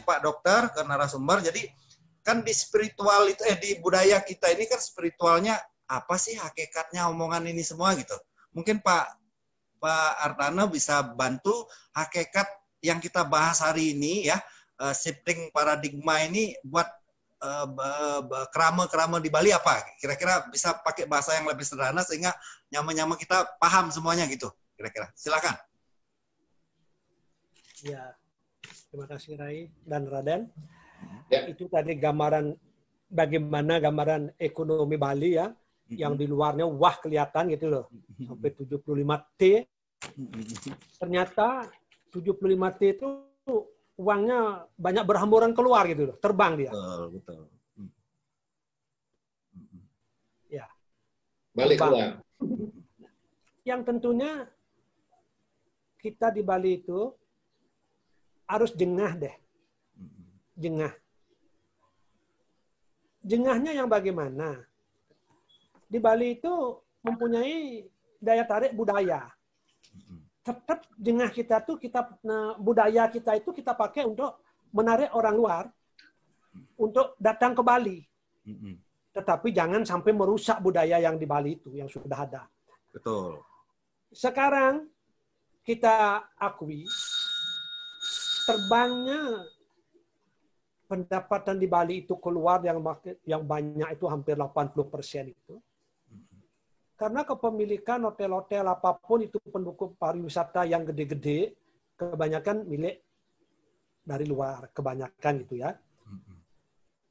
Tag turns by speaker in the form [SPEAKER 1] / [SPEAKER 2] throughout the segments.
[SPEAKER 1] Pak Dokter ke narasumber. Jadi kan di spiritual itu di budaya kita ini kan spiritualnya apa sih hakikatnya omongan ini semua gitu. Mungkin Pak Artana bisa bantu hakikat yang kita bahas hari ini ya, shifting paradigma ini buat kerama-kerama di Bali apa? Kira-kira bisa pakai bahasa yang lebih sederhana sehingga nyama-nyama kita paham semuanya gitu. Kira-kira. Silakan.
[SPEAKER 2] Ya. Terima kasih Rai dan Raden.
[SPEAKER 3] Ya.
[SPEAKER 2] Itu tadi gambaran bagaimana gambaran ekonomi Bali ya, yang di luarnya wah kelihatan gitu loh. Sampai 75T. Ternyata 75T itu uangnya banyak berhamburan keluar gitu loh, terbang dia.
[SPEAKER 1] Betul.
[SPEAKER 2] Ya.
[SPEAKER 3] Balik keluar.
[SPEAKER 2] Yang tentunya kita di Bali itu harus jengah deh. Jengah. Jengahnya yang bagaimana? Di Bali itu mempunyai daya tarik budaya. Tetap jengah kita tuh budaya kita itu kita pakai untuk menarik orang luar untuk datang ke Bali. Tetapi jangan sampai merusak budaya yang di Bali itu yang sudah ada.
[SPEAKER 1] Betul.
[SPEAKER 2] Sekarang kita akui terbangnya pendapatan di Bali itu keluar yang banyak itu hampir 80% itu. Karena kepemilikan hotel-hotel apapun itu pendukung pariwisata yang gede-gede kebanyakan milik dari luar, kebanyakan gitu ya.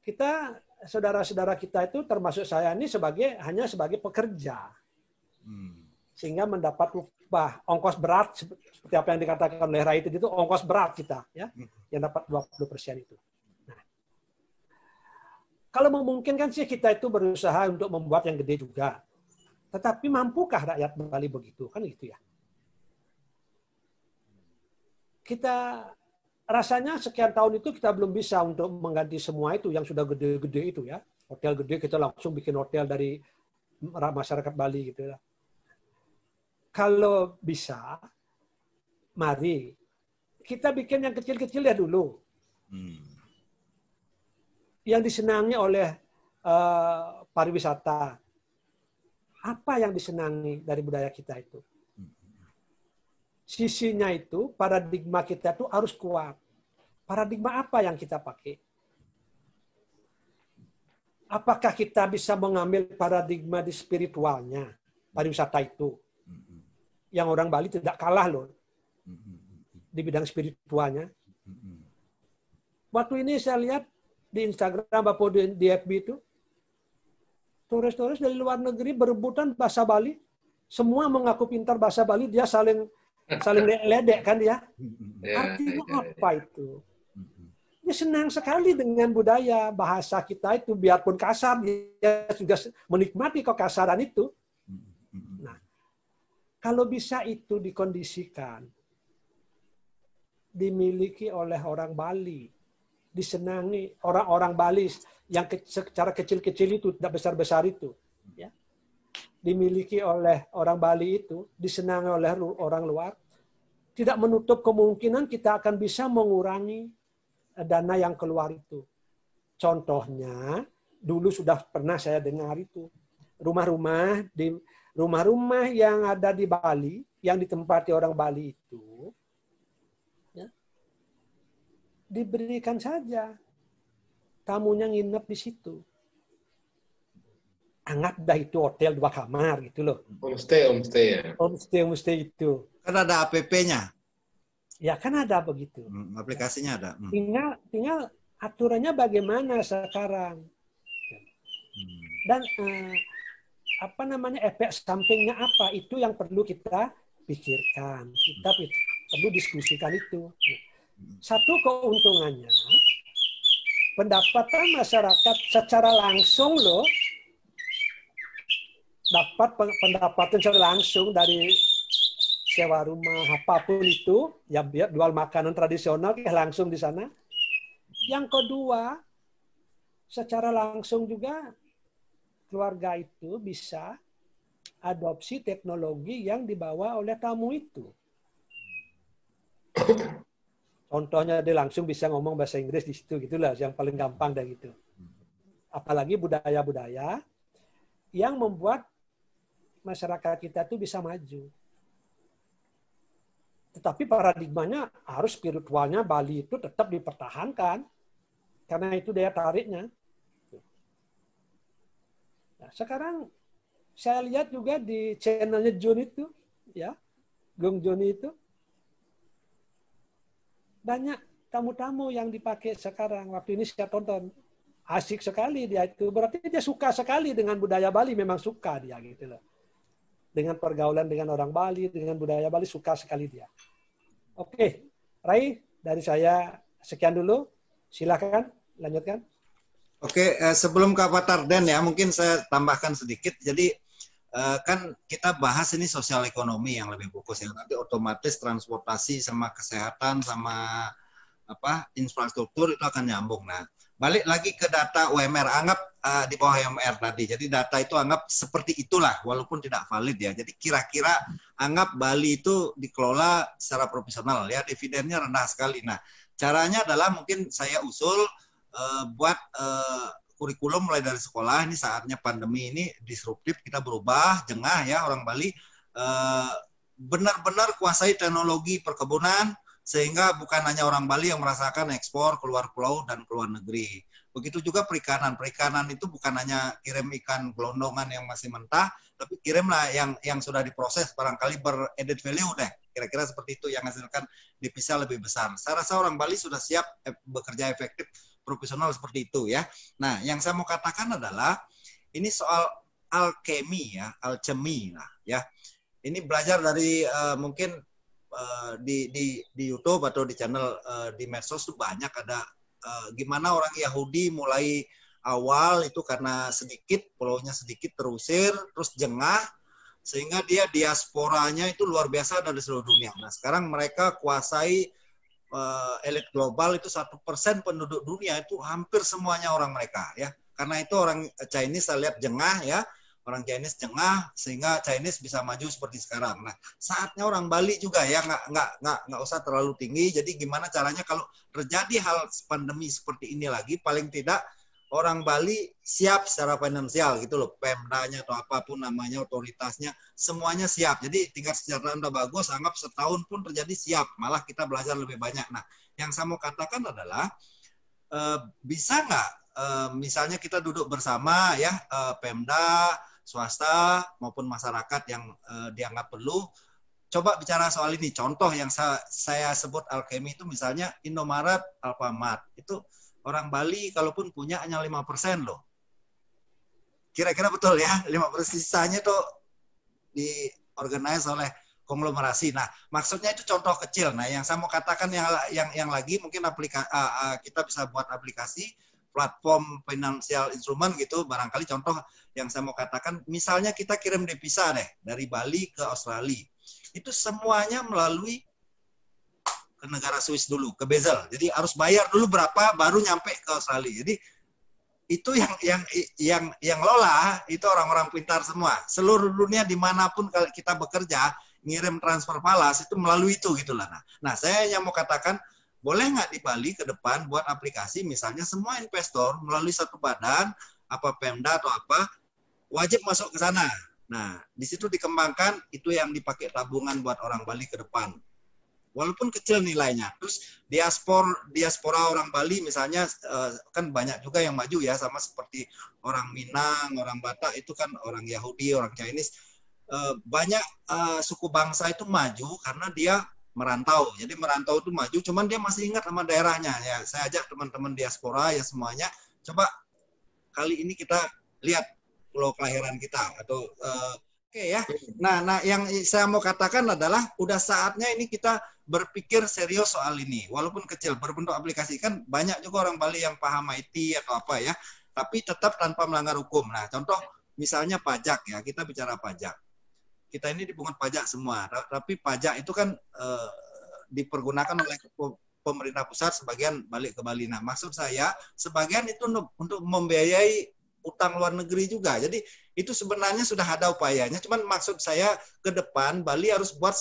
[SPEAKER 2] Kita saudara-saudara kita itu termasuk saya ini hanya sebagai pekerja. Sehingga mendapat upah ongkos berat seperti apa yang dikatakan oleh Rai itu ongkos berat kita ya yang dapat 20% itu. Nah, kalau memungkinkan sih kita itu berusaha untuk membuat yang gede juga. Tetapi mampukah rakyat Bali begitu kan gitu ya? Kita rasanya sekian tahun itu kita belum bisa untuk mengganti semua itu yang sudah gede-gede itu ya. Hotel gede kita langsung bikin hotel dari masyarakat Bali gitu ya. Kalau bisa, mari kita bikin yang kecil-kecil ya dulu. Yang disenangi oleh pariwisata. Apa yang disenangi dari budaya kita itu? Sisinya itu, paradigma kita itu harus kuat. Paradigma apa yang kita pakai? Apakah kita bisa mengambil paradigma di spiritualnya, pariwisata itu? Yang orang Bali tidak kalah loh di bidang spiritualnya. Waktu ini saya lihat di Instagram Bapak di FB itu, turis-turis dari luar negeri berebutan bahasa Bali, semua mengaku pintar bahasa Bali, dia saling ledek kan dia. Artinya apa itu? Dia senang sekali dengan budaya bahasa kita itu, biarpun kasar dia juga menikmati kekasaran itu. Nah, kalau bisa itu dikondisikan, dimiliki oleh orang Bali, disenangi orang-orang Bali yang secara kecil-kecil itu, tidak besar-besar itu, ya, dimiliki oleh orang Bali itu, disenangi oleh orang luar, tidak menutup kemungkinan kita akan bisa mengurangi dana yang keluar itu. Contohnya, dulu sudah pernah saya dengar itu, rumah-rumah yang ada di Bali, yang ditempati orang Bali itu, ya, diberikan saja tamunya nginep di situ. Anggap dah itu hotel 2 kamar gitu loh.
[SPEAKER 3] Homestay ya.
[SPEAKER 2] Homestay itu.
[SPEAKER 1] Kan ada APP-nya.
[SPEAKER 2] Ya kan ada begitu.
[SPEAKER 1] Aplikasinya ada.
[SPEAKER 2] Tinggal aturannya bagaimana sekarang. Dan efek sampingnya apa, itu yang perlu kita pikirkan, kita perlu diskusikan itu. Satu keuntungannya, pendapatan masyarakat secara langsung loh, dapat pendapatan secara langsung dari sewa rumah apapun itu, ya biar jual makanan tradisional langsung di sana. Yang kedua, secara langsung juga keluarga itu bisa adopsi teknologi yang dibawa oleh tamu itu. Contohnya dia langsung bisa ngomong bahasa Inggris di situ, gitulah yang paling gampang dan gitu. Apalagi budaya-budaya yang membuat masyarakat kita itu bisa maju. Tetapi paradigmanya harus spiritualnya Bali itu tetap dipertahankan karena itu daya tariknya. Nah, sekarang saya lihat juga di channelnya Jun itu, ya, Gung Joni itu banyak tamu-tamu yang dipakai sekarang. Waktu ini saya tonton, asik sekali dia itu. Berarti dia suka sekali dengan budaya Bali, memang suka dia gitu loh. Dengan pergaulan dengan orang Bali, dengan budaya Bali, suka sekali dia. Oke, Rai, dari saya sekian dulu. Silakan, lanjutkan.
[SPEAKER 1] Oke, sebelum ke Pak Tarden ya, mungkin saya tambahkan sedikit. Jadi kan kita bahas ini sosial ekonomi yang lebih fokus ya. Nanti otomatis transportasi sama kesehatan sama infrastruktur itu akan nyambung. Nah, balik lagi ke data UMR, anggap di bawah UMR tadi. Jadi data itu anggap seperti itulah, walaupun tidak valid ya. Jadi kira-kira anggap Bali itu dikelola secara profesional ya, dividennya rendah sekali. Nah, caranya adalah mungkin saya usul buat kurikulum mulai dari sekolah. Ini saatnya pandemi ini disruptif, kita berubah, jengah ya orang Bali, benar-benar kuasai teknologi perkebunan, sehingga bukan hanya orang Bali yang merasakan ekspor keluar pulau dan keluar negeri. Begitu juga perikanan. Perikanan itu bukan hanya kirim ikan gelondongan yang masih mentah, tapi kirimlah yang sudah diproses, barangkali ber-added value deh. Kira-kira seperti itu yang menghasilkan devisa lebih besar. Saya rasa orang Bali sudah siap bekerja efektif profesional seperti itu ya. Nah, yang saya mau katakan adalah ini soal alkemi ya, alchemy lah ya. Ini belajar dari mungkin di YouTube atau di channel di medsos tuh banyak ada gimana orang Yahudi mulai awal itu karena sedikit, pulaunya sedikit terusir, terus jengah, sehingga dia diasporanya itu luar biasa dari seluruh dunia. Nah, sekarang mereka kuasai elit global itu 1% penduduk dunia itu hampir semuanya orang mereka ya. Karena itu orang Chinese saya lihat jengah ya, orang Chinese jengah sehingga Chinese bisa maju seperti sekarang. Nah, saatnya orang Bali juga ya nggak usah terlalu tinggi. Jadi gimana caranya kalau terjadi hal pandemi seperti ini lagi, paling tidak orang Bali siap secara finansial gitu loh, Pemdanya atau apapun namanya, otoritasnya, semuanya siap. Jadi tingkat kesejahteraan udah bagus, anggap setahun pun terjadi siap, malah kita belajar lebih banyak. Nah, yang saya mau katakan adalah bisa nggak misalnya kita duduk bersama ya, Pemda, swasta maupun masyarakat yang dianggap perlu, coba bicara soal ini. Contoh yang saya sebut alkemi itu misalnya Indomaret, Alfamart, itu orang Bali kalaupun punya hanya 5% loh. Kira-kira betul ya, 5% sisanya tuh diorganize oleh konglomerasi. Nah, maksudnya itu contoh kecil. Nah, yang saya mau katakan yang lagi mungkin kita bisa buat aplikasi platform financial instrument gitu, barangkali contoh yang saya mau katakan, misalnya kita kirim devisa deh dari Bali ke Australia. Itu semuanya melalui ke negara Swiss dulu, ke Basel. Jadi harus bayar dulu berapa baru nyampe ke Australia. Jadi itu yang lola itu orang-orang pintar semua. Seluruh dunia dimanapun kalau kita bekerja ngirim transfer falas itu melalui itu gitulah. Nah, saya yang mau katakan boleh nggak di Bali ke depan buat aplikasi misalnya semua investor melalui satu badan apa Pemda atau apa wajib masuk ke sana. Nah, di situ dikembangkan itu yang dipakai tabungan buat orang Bali ke depan. Walaupun kecil nilainya. Terus diaspora orang Bali misalnya kan banyak juga yang maju ya, sama seperti orang Minang, orang Batak itu kan orang Yahudi, orang Chinese. Banyak suku bangsa itu maju karena dia merantau. Jadi merantau itu maju, cuman dia masih ingat sama daerahnya. Ya, saya ajak teman-teman diaspora ya semuanya, coba kali ini kita lihat pulau kelahiran kita atau oke ya. Nah, yang saya mau katakan adalah udah saatnya ini kita berpikir serius soal ini. Walaupun kecil, berbentuk aplikasi. Kan banyak juga orang Bali yang paham IT atau apa ya, tapi tetap tanpa melanggar hukum. Nah, contoh misalnya pajak ya, kita bicara pajak. Kita ini dipungut pajak semua, tapi pajak itu kan dipergunakan oleh pemerintah pusat, sebagian balik ke Bali. Nah, maksud saya sebagian itu untuk membiayai utang luar negeri juga. Jadi itu sebenarnya sudah ada upayanya. Cuman maksud saya ke depan Bali harus buat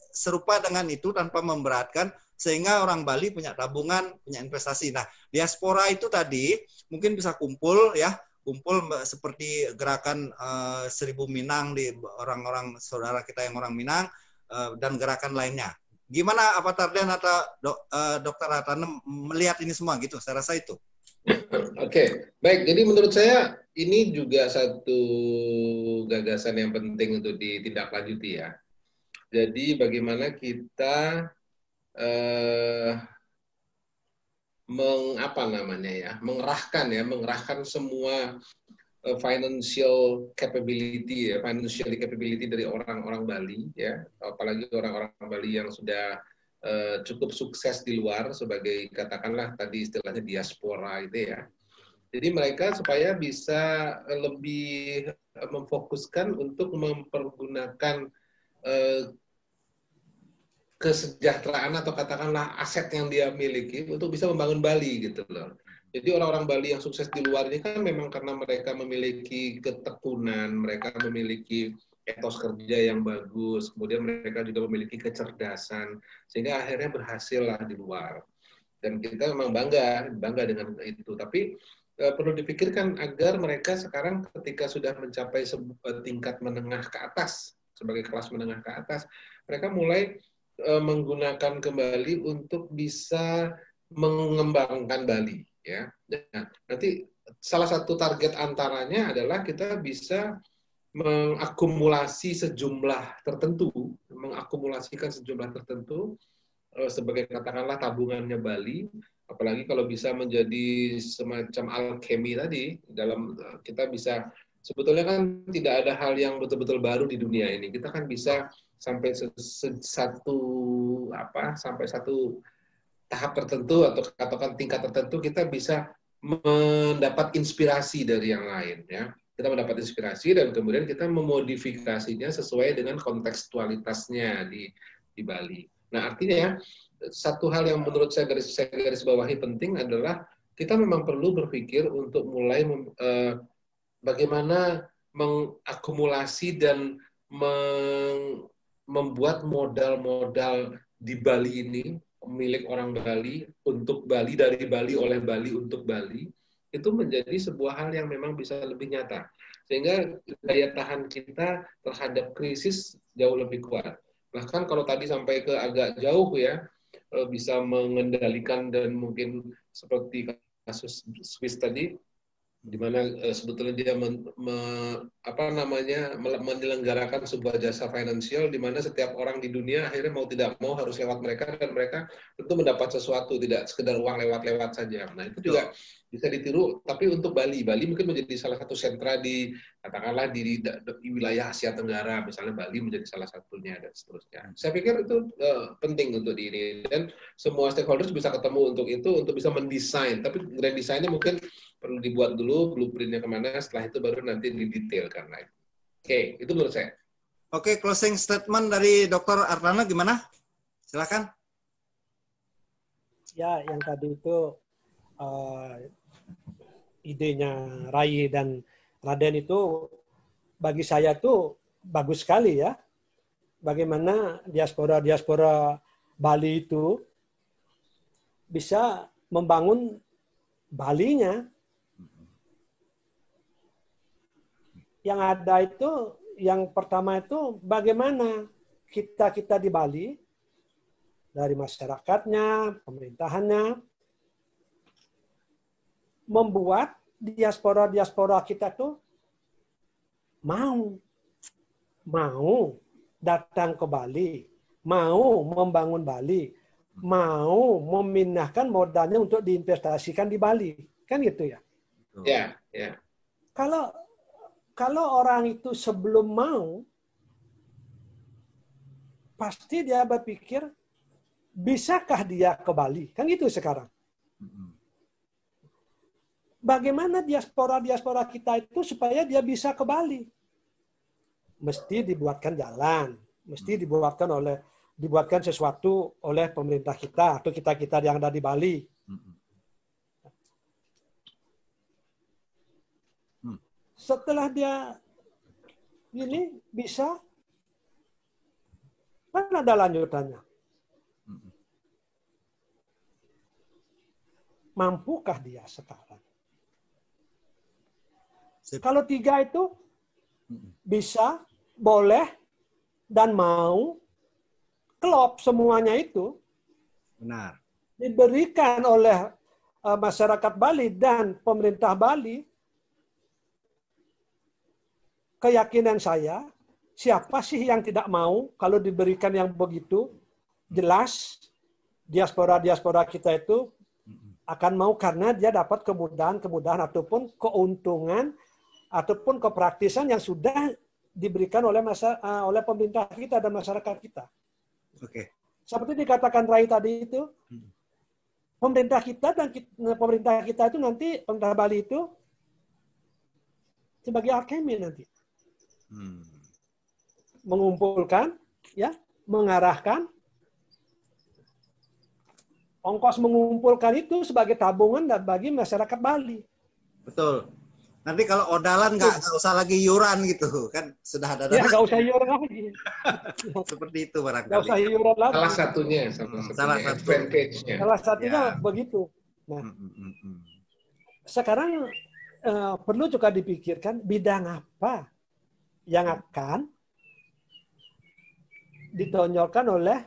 [SPEAKER 1] serupa dengan itu tanpa memberatkan, sehingga orang Bali punya tabungan, punya investasi. Nah, diaspora itu tadi mungkin bisa kumpul seperti gerakan 1000 Minang di orang-orang saudara kita yang orang Minang, dan gerakan lainnya. Gimana Avatar Dan atau Dr. Ratana melihat ini semua gitu? Saya rasa itu.
[SPEAKER 3] Oke, baik. Jadi menurut saya ini juga satu gagasan yang penting untuk ditindaklanjuti ya. Jadi bagaimana kita mengerahkan semua financial capability dari orang-orang Bali ya, apalagi orang-orang Bali yang sudah cukup sukses di luar sebagai katakanlah tadi istilahnya diaspora itu ya. Jadi mereka supaya bisa lebih memfokuskan untuk mempergunakan kesejahteraan atau katakanlah aset yang dia miliki untuk bisa membangun Bali gitu loh. Jadi orang-orang Bali yang sukses di luar ini kan memang karena mereka memiliki ketekunan, mereka memiliki etos kerja yang bagus, kemudian mereka juga memiliki kecerdasan, sehingga akhirnya berhasil lah di luar. Dan kita memang bangga dengan itu. Tapi perlu dipikirkan agar mereka sekarang ketika sudah mencapai tingkat menengah ke atas, sebagai kelas menengah ke atas, mereka mulai menggunakan kembali untuk bisa mengembangkan Bali. Ya, nah, nanti salah satu target antaranya adalah kita bisa mengakumulasikan sejumlah tertentu sebagai katakanlah tabungannya Bali, apalagi kalau bisa menjadi semacam alkemi tadi, dalam kita bisa sebetulnya kan tidak ada hal yang betul-betul baru di dunia ini. Kita kan bisa sampai satu tahap tertentu atau katakan tingkat tertentu kita bisa mendapat inspirasi dari yang lain ya. Kita mendapat inspirasi dan kemudian kita memodifikasinya sesuai dengan kontekstualitasnya di Bali. Nah, artinya satu hal yang menurut saya garis bawahi penting adalah kita memang perlu berpikir untuk mulai bagaimana mengakumulasi dan membuat modal-modal di Bali ini milik orang Bali, untuk Bali, dari Bali, oleh Bali, untuk Bali, itu menjadi sebuah hal yang memang bisa lebih nyata. Sehingga daya tahan kita terhadap krisis jauh lebih kuat. Bahkan kalau tadi sampai ke agak jauh ya, bisa mengendalikan dan mungkin seperti kasus Swiss tadi, di mana sebetulnya dia menyelenggarakan sebuah jasa finansial di mana setiap orang di dunia akhirnya mau tidak mau harus lewat mereka, dan mereka tentu mendapat sesuatu, tidak sekedar uang lewat-lewat saja. Nah, itu juga bisa ditiru, tapi untuk Bali mungkin menjadi salah satu sentra di katakanlah di wilayah Asia Tenggara, misalnya Bali menjadi salah satunya dan seterusnya. Saya pikir itu penting untuk ini, dan semua stakeholders bisa ketemu untuk itu, untuk bisa mendesain, tapi grand desainnya mungkin perlu dibuat dulu blueprint-nya kemana, setelah itu baru nanti didetailkan lagi. Oke, itu menurut saya.
[SPEAKER 1] Oke, closing statement dari Dr. Ardana gimana? Silakan.
[SPEAKER 2] Ya, yang tadi itu idenya Rai dan Raden itu bagi saya tuh bagus sekali ya. Bagaimana diaspora Bali itu bisa membangun Balinya. Yang ada itu, yang pertama itu bagaimana kita di Bali, dari masyarakatnya, pemerintahannya, membuat diaspora kita tuh mau datang ke Bali, mau membangun Bali, mau memindahkan modalnya untuk diinvestasikan di Bali, kan gitu ya?
[SPEAKER 3] Ya, ya.
[SPEAKER 2] Kalau orang itu sebelum mau, pasti dia berpikir, bisakah dia ke Bali? Kan gitu sekarang. Bagaimana diaspora kita itu supaya dia bisa ke Bali? Mesti dibuatkan jalan, mesti dibuatkan oleh dibuatkan sesuatu oleh pemerintah kita atau kita-kita yang ada di Bali. Setelah dia ini bisa, kan ada lanjutannya. Mampukah dia sekarang? Kalau 3 itu bisa, boleh, dan mau, klop semuanya itu.
[SPEAKER 1] Benar.
[SPEAKER 2] Diberikan oleh masyarakat Bali dan pemerintah Bali. Keyakinan saya, siapa sih yang tidak mau kalau diberikan yang begitu? Jelas, diaspora-diaspora kita itu akan mau karena dia dapat kemudahan-kemudahan ataupun keuntungan ataupun kepraktisan yang sudah diberikan oleh pemerintah kita dan masyarakat kita.
[SPEAKER 1] Oke.
[SPEAKER 2] Seperti dikatakan Rai tadi itu, pemerintah kita itu nanti, pemerintah Bali itu sebagai alkemi nanti. Mengumpulkan, ya, mengarahkan, ongkos mengumpulkan itu sebagai tabungan bagi masyarakat Bali.
[SPEAKER 1] Betul. Nanti kalau odalan nggak usah lagi yuran gitu kan, sudah ada dana.
[SPEAKER 2] Ya, nggak usah yuran lagi.
[SPEAKER 1] Seperti itu barangkali.
[SPEAKER 2] Nggak usah yuran lagi.
[SPEAKER 3] Salah satunya advantage-nya.
[SPEAKER 2] Salah satunya begitu. Nah, sekarang perlu juga dipikirkan bidang apa yang akan ditonjolkan oleh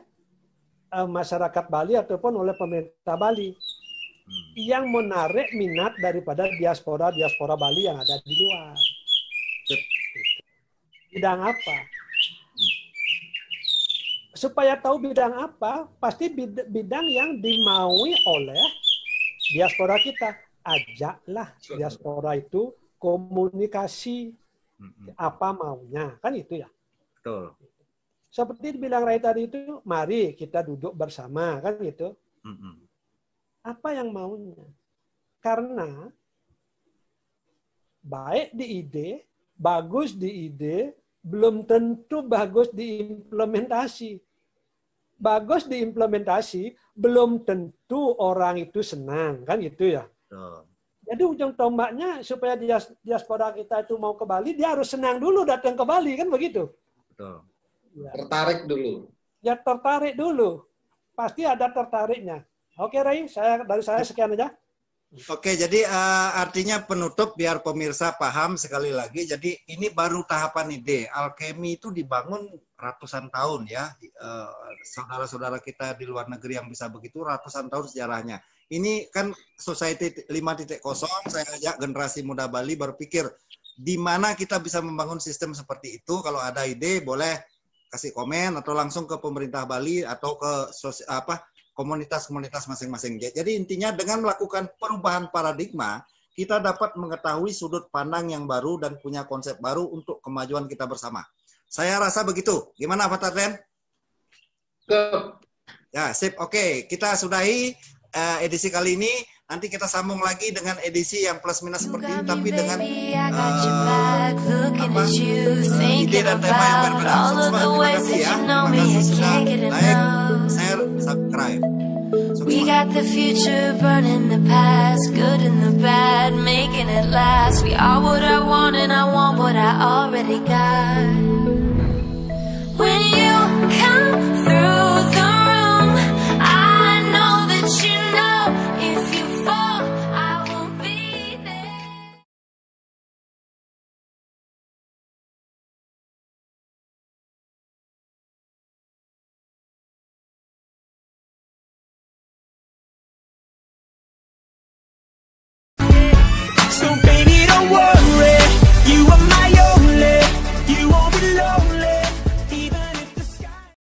[SPEAKER 2] masyarakat Bali ataupun oleh pemerintah Bali yang menarik minat daripada diaspora Bali yang ada di luar. Bidang apa? Supaya tahu bidang apa, pasti bidang yang dimaui oleh diaspora kita. Ajaklah diaspora itu komunikasi apa maunya, kan itu ya.
[SPEAKER 1] Betul.
[SPEAKER 2] Seperti dibilang Rai tadi itu, mari kita duduk bersama, kan gitu. Apa yang maunya? Karena baik di ide, bagus di ide, belum tentu bagus diimplementasi. Bagus diimplementasi, belum tentu orang itu senang, kan gitu ya. Jadi ujung tombaknya supaya diaspora kita itu mau ke Bali, dia harus senang dulu datang ke Bali, kan begitu.
[SPEAKER 1] Betul.
[SPEAKER 3] Ya. Tertarik dulu.
[SPEAKER 2] Ya tertarik dulu. Pasti ada tertariknya. Oke Rai, dari saya sekian aja.
[SPEAKER 1] Oke, jadi artinya penutup biar pemirsa paham sekali lagi. Jadi ini baru tahapan ide. Alkemi itu dibangun ratusan tahun ya. Saudara-saudara kita di luar negeri yang bisa begitu ratusan tahun sejarahnya. Ini kan Society 5.0, saya ajak generasi muda Bali berpikir di mana kita bisa membangun sistem seperti itu. Kalau ada ide boleh kasih komen atau langsung ke pemerintah Bali atau ke komunitas-komunitas masing-masing. Jadi intinya dengan melakukan perubahan paradigma, kita dapat mengetahui sudut pandang yang baru dan punya konsep baru untuk kemajuan kita bersama. Saya rasa begitu. Gimana Pak Tarden? Ya, sip. Oke, kita sudahi edisi kali ini. Nanti kita sambung lagi dengan edisi yang plus minus seperti ini, tapi dengan ide dan tema yang berbeda. Semua terima kasih ya. Terima kasih sudah like, share, subscribe.
[SPEAKER 4] We got the future burning the past, good and the bad, making it last. We are what I want and I want what I already got.